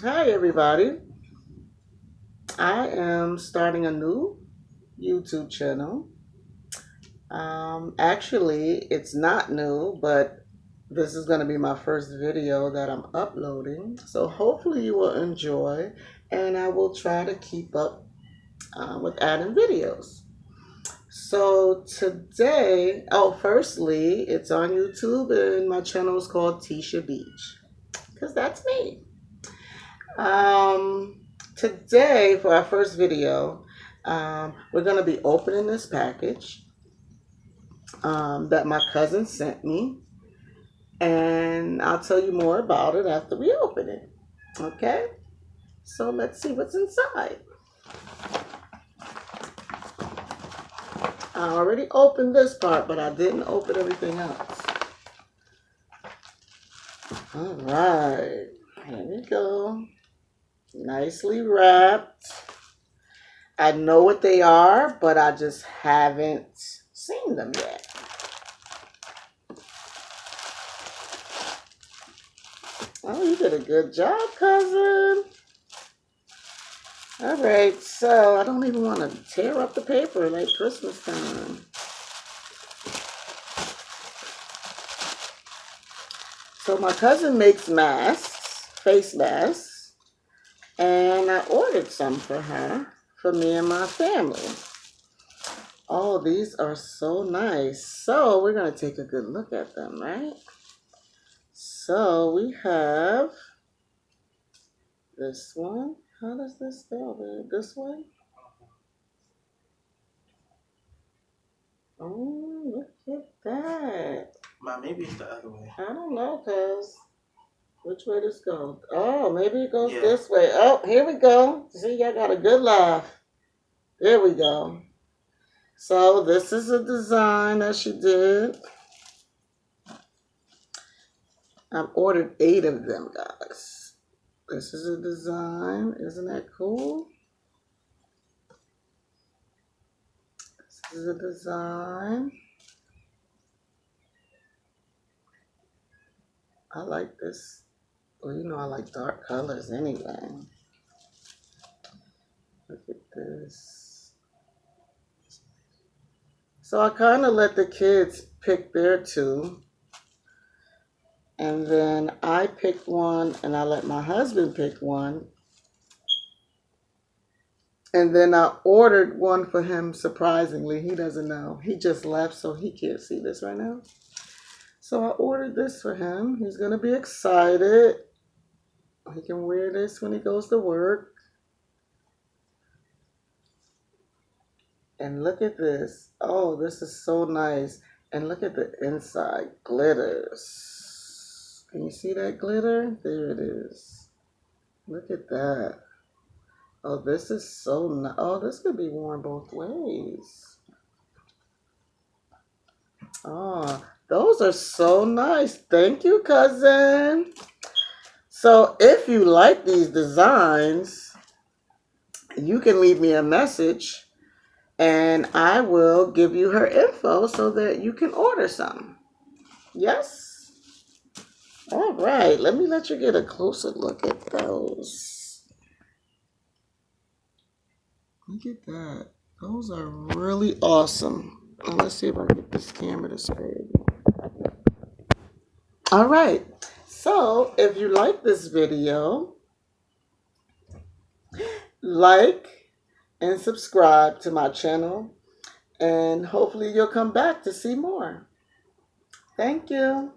Hi, everybody. I am starting a new YouTube channel. Actually, it's not new, but this is going to be my first video that I'm uploading. So hopefully you will enjoy, and I will try to keep up with adding videos. So today, firstly, it's on YouTube, and my channel is called Tisha Beach, because that's me. Um, Today, for our first video, we're going to be opening this package that my cousin sent me. And I'll tell you more about it after we open it. Okay? So let's see what's inside. I already opened this part, but I didn't open everything else. All right. Here we go. Nicely wrapped. I know what they are, but I just haven't seen them yet. Oh, you did a good job, cousin. All right, so I don't even want to tear up the paper like Christmas time. So my cousin makes masks, face masks, and I ordered some for her, for me and my family. Oh, these are so nice. So we're going to take a good look at them, right? So we have this one. How does this go, babe? This one? Oh, look at that. Maybe it's the other way. I don't know, cuz. Which way this go? Oh, maybe it goes this way. Oh, here we go. See, I got a good laugh. There we go. So this is a design that she did. I've ordered 8 of them, guys. This is a design. Isn't that cool? This is a design. I like this. Well, you know I like dark colors anyway. Look at this. So I kind of let the kids pick their 2. And then I picked one, and I let my husband pick one. And then I ordered one for him, surprisingly. He doesn't know. He just left, so he can't see this right now. So I ordered this for him. He's going to be excited. He can wear this when he goes to work. And look at this. Oh, this is so nice. And look at the inside. Glitters. Can you see that glitter? There it is. Look at that. Oh, this is so nice. Oh, this could be worn both ways. Oh, those are so nice. Thank you, cousin. So if you like these designs, you can leave me a message and I will give you her info so that you can order some. Yes? All right. Let me let you get a closer look at those. Look at that. Those are really awesome. Now let's see if I can get this camera to spray. All right. So if you like this video, like and subscribe to my channel. And hopefully you'll come back to see more. Thank you.